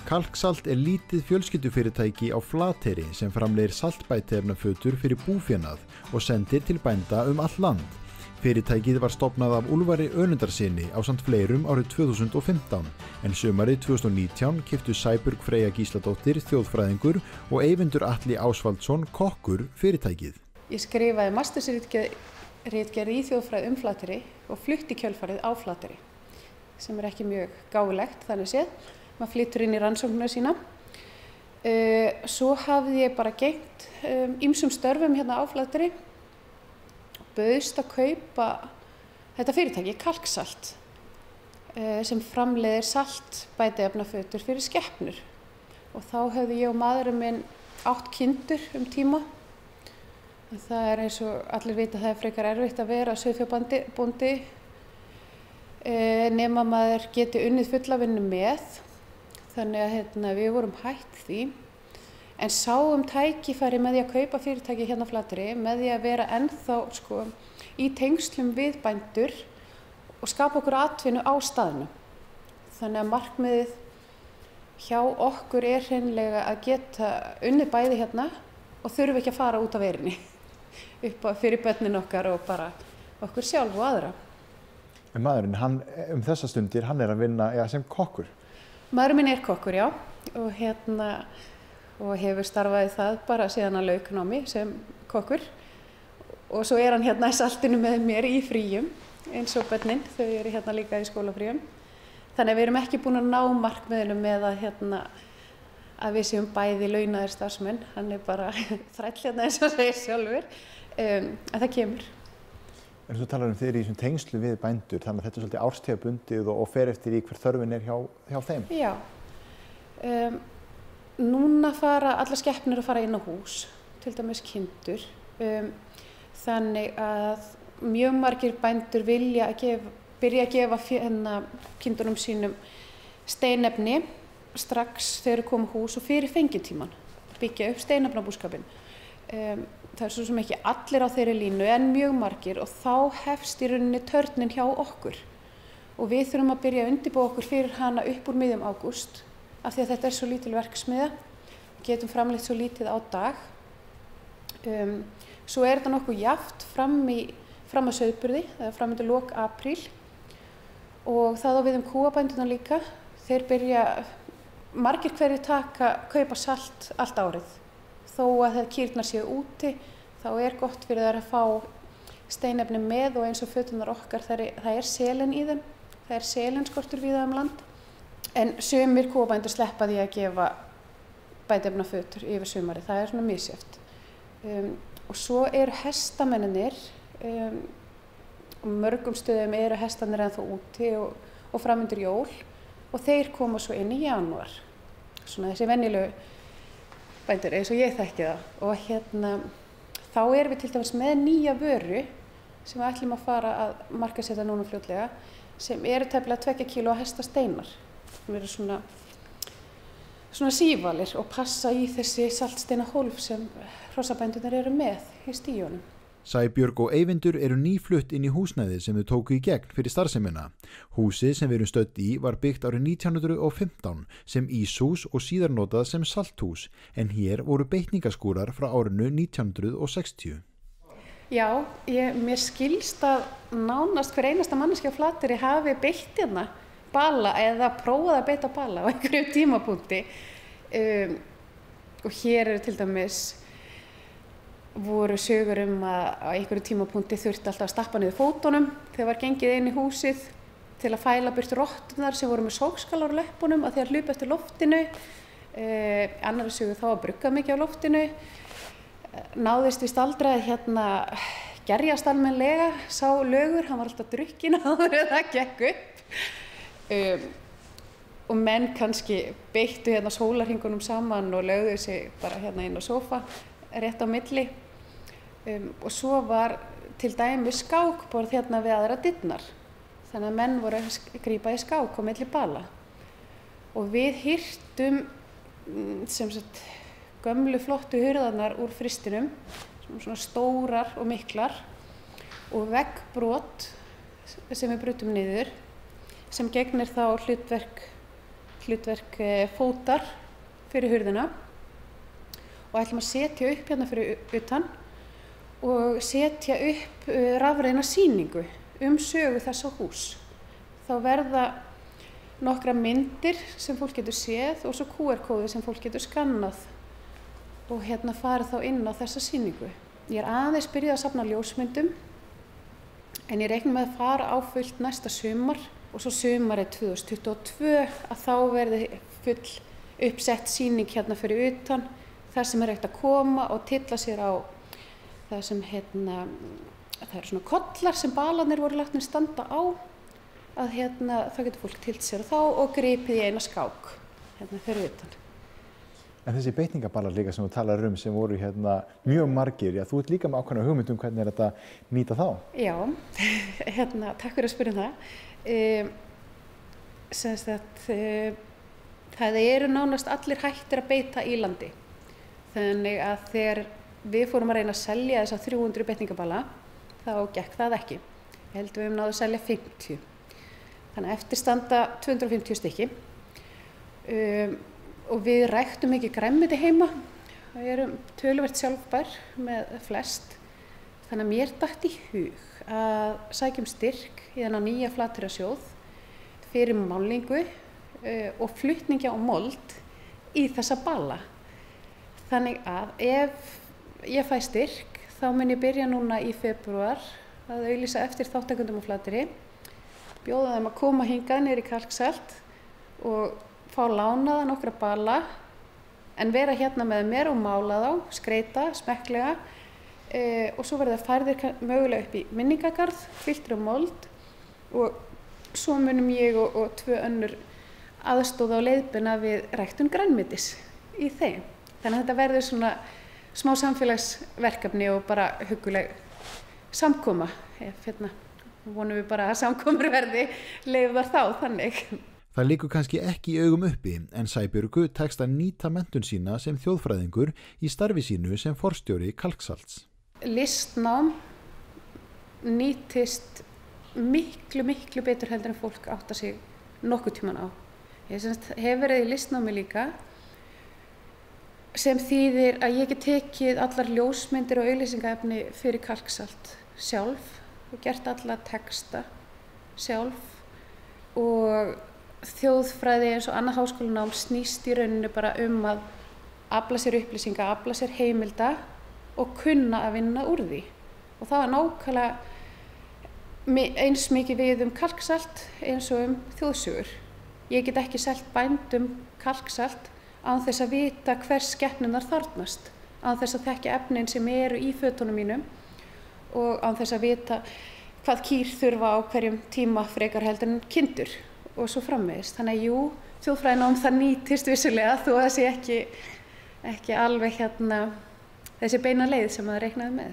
Kalksalt lítið fjölskyldufyrirtæki á Flateyri sem framleiðir saltbætiefnafötur fyrir búfénað og sendir til bænda allt land. Fyrirtækið var stofnað af Úlfari Önundarsyni ásamt fleirum árið 2015, en sumarið 2019 keyptu Sæbjörg Freyja Gísladóttir, þjóðfræðingur, og Eyvindur Atli Ásvaldsson, kokkur, fyrirtækið. Ég skrifaði mastersritgerð í þjóðfræði Flateyri og flutti kjölfarið á Flateyri, sem ekki mjög gáfulegt þannig séð. Maður flytur inn í rannsóknina sína. Svo hafði ég bara gegnt ýmsum störfum hérna á Flateyri. Bauðst að kaupa þetta fyrirtæki, Kalksalt, sem framleiðir saltbætiefnafötur fyrir skepnur. Og þá höfðu ég og maðurinn minn 8 kindur tíma. Það eins og allir vita, það frekar erfitt að vera sauðfjárbóndi nema maður geti unnið fulla vinnu með. Þannig að við vorum hætt því, en sáum tækifæri með því að kaupa fyrirtæki hérna á Flateyri, með því að vera ennþá í tengslum við bændur og skapa okkur atvinnu á staðnum. Þannig að markmiðið hjá okkur hreinlega að geta unnið bæði hérna og þurfa ekki að fara út af verinni upp fyrir börnin okkar og bara okkur sjálf og aðra. En maðurinn, hann þessa stundir, hann að vinna sem kokkur? Maðurinn minn kokkur, já, og hefur starfað í það bara síðan að lauk námi sem kokkur. Og svo hann hérna í saltinu með mér í fríum, eins og börnin, þau eru hérna líka í skólafríum. Þannig að við erum ekki búin að ná markmiðinu með að við séum bæði launaðir starfsmenn. Hann bara þræll hérna eins og segir sjálfur, en það kemur. En þú talar þeir í tengslu við bændur, þannig að þetta svolítið árstíðabundið og fer eftir í hver þörfin hjá þeim? Já. Núna fara allar skepnur að fara inn á hús, til dæmis kindur. Þannig að mjög margir bændur vilja byrja að gefa kindunum sínum steinefni strax þegar þeir koma hús og fyrir fengitíman, byggja upp steinefnabúskapinn. Það svo sem ekki allir á þeirri línu en mjög margir, og þá hefst í rauninni törnin hjá okkur. Og við þurfum að byrja að undirbúa okkur fyrir hana upp úr miðjum ágúst, af því að þetta svo lítil verksmiðja, getum framleitt svo lítið á dag. Svo þetta nokkuð jafnt fram að sauðburði, eða fram undir lok apríl, og það á við kúabændurna líka. Þeir byrja, margir hverjir kaupa salt allt árið. Þó að það kýrnar séu úti, þá gott fyrir þær að fá steinefni með, og eins og föturnar okkar, það selen í þeim. Það selenskortur víða land. En sumir kúabændur sleppa því að gefa bætiefnafötur yfir sumarið. Það svona misjafnt. Og svo hestamennirnir, og mörgum stöðum hestarnir ennþá úti og fram undir jól, og þeir koma svo inn í janúar. Svona þessi venjulegu bændur, eins og ég þekki það. Og þá við til dæmis með nýja vöru sem við ætlum að fara að markaðssetja núna fljótlega, sem tæplega 2 kíló hestasteinar. Sem eru svona sívalir og passa í þessi saltsteinahólf sem hrossabændurnar eru með í stíunum. Sæbjörg og Eyvindur nýflutt inn í húsnæðið sem þau tóku í gegn fyrir starfsemina. Húsið sem við erum stödd í var byggt árið 1915 sem íshús og síðar notað sem salthús, en hér voru beitningaskúrar frá árinu 1960. Já, mér skilst að nánast hver einasta manneskja á Flateyri hafi beitt hérna bala eða prófað að beita bala á einhverjum tímapunkti. Og hér til dæmis voru sögur að á einhverju tímapunkti þurfti alltaf að stappa niður fótunum þegar var gengið inn í húsið til að fæla burt rotturnar sem voru með sókskalar á löppunum að því að hlupa eftir loftinu. Annarri sögur þá að brugga mikið á loftinu. Náðist víst aldrei gerjast almennilega, sá lögur, hann var alltaf drukkinn áður en það gekk upp. Og menn kannski beittu sólarhringunum saman og lögðu sig bara inn á sófa rétt á milli. Og svo var til dæmis skákborð við aðra dyrnar. Þannig að menn voru að grípa í skák á milli bala. Og við hirtum gömlu flottu hurðarnar úr fristinum, svona stórar og miklar, og veggbrot sem við brutum niður, sem gegnir þá hlutverk fótar fyrir hurðina og ætlum að setja upp hérna fyrir utan og setja upp rafræna sýningu sögu þessa hús. Þá verða nokkra myndir sem fólk getur séð og svo QR-kóði sem fólk getur skannað og hérna farið þá inn á þessa sýningu. Ég aðeins byrjað að safna ljósmyndum en ég reikna með að fara á fullt næsta sumar og svo sumarið 2022 að þá verði full uppsett sýning hérna fyrir utan þar sem hægt að koma og tylla sér á það sem það eru svona kollar sem balarnir voru látnir standa á að þá getur fólk tyllt sér þá og gripið í eina skák hérna fyrir utan. En þessi beitningaballar líka sem þú talar sem voru mjög margir, þú ert líka með ákveðna hugmynd hvernig þetta nýta þá? Já, takk fyrir að spyrja það. Það eru nánast allir hættir að beita í landi. Þannig að þegar við fórum að reyna að selja þessa 300 beitningaballa, þá gekk það ekki. Ég held við höfum náð að selja 50. Þannig að eftir standa 250 stykki. Og við ræktum ekki grænmeti heima. Við erum töluvert sjálfbær með flest. Þannig að mér datt í hug að sækja styrk í þennan nýja Flateyrasjóð fyrir málingu og flutninga og mold í þessa balla. Þannig að ef ég fæ styrk þá mun ég byrja núna í febrúar að auglýsa eftir þáttakendum á Flateyri, bjóða þeim að koma hingað niður í Kalksalt og fá lánaða nokkra balla en vera hérna með mér og mála þá, skreita, smekklega og svo verða færðir mögulega upp í minningagarð, filtri og mold og svo munum ég og 2 önnur aðstóða á leiðbina við ræktun grænmetis í þeim. Þannig að þetta verður svona smá samfélagsverkefni og bara hugguleg samkoma. Vonum við bara að samkomur verði leyfðar þá þannig. Það liggur kannski ekki í augum uppi en Sæbjörgu tekst að nýta menntun sína sem þjóðfræðingur í starfi sínu sem forstjóri Kalksalts. Listnám nýtist miklu betur heldur en fólk átta sig nokkuð tíman á. Ég hef verið í listnámi líka sem þýðir að ég get tekið allar ljósmyndir og auglýsingaefni fyrir Kalksalt sjálf og gert alla texta sjálf og þjóðfræði eins og annað háskólanám snýst í rauninu bara að afla sér upplýsinga, afla sér heimilda og kunna að vinna úr því. Og það var nákvæmlega eins mikið við Kalksalt eins og þjóðsögur. Ég get ekki selt bændum Kalksalt án þess að vita hvers skepnurnar þarfnast, án þess að þekkja efnin sem eru í fötunum mínum og án þess að vita hvað kýr þurfa á hverjum tíma frekar heldur en kindur. Og svo framvegis. Þannig að jú, þjóðfræðinám það nýtist vissulega þó að það sé ekki alveg þessi beina leið sem maður reiknaði með.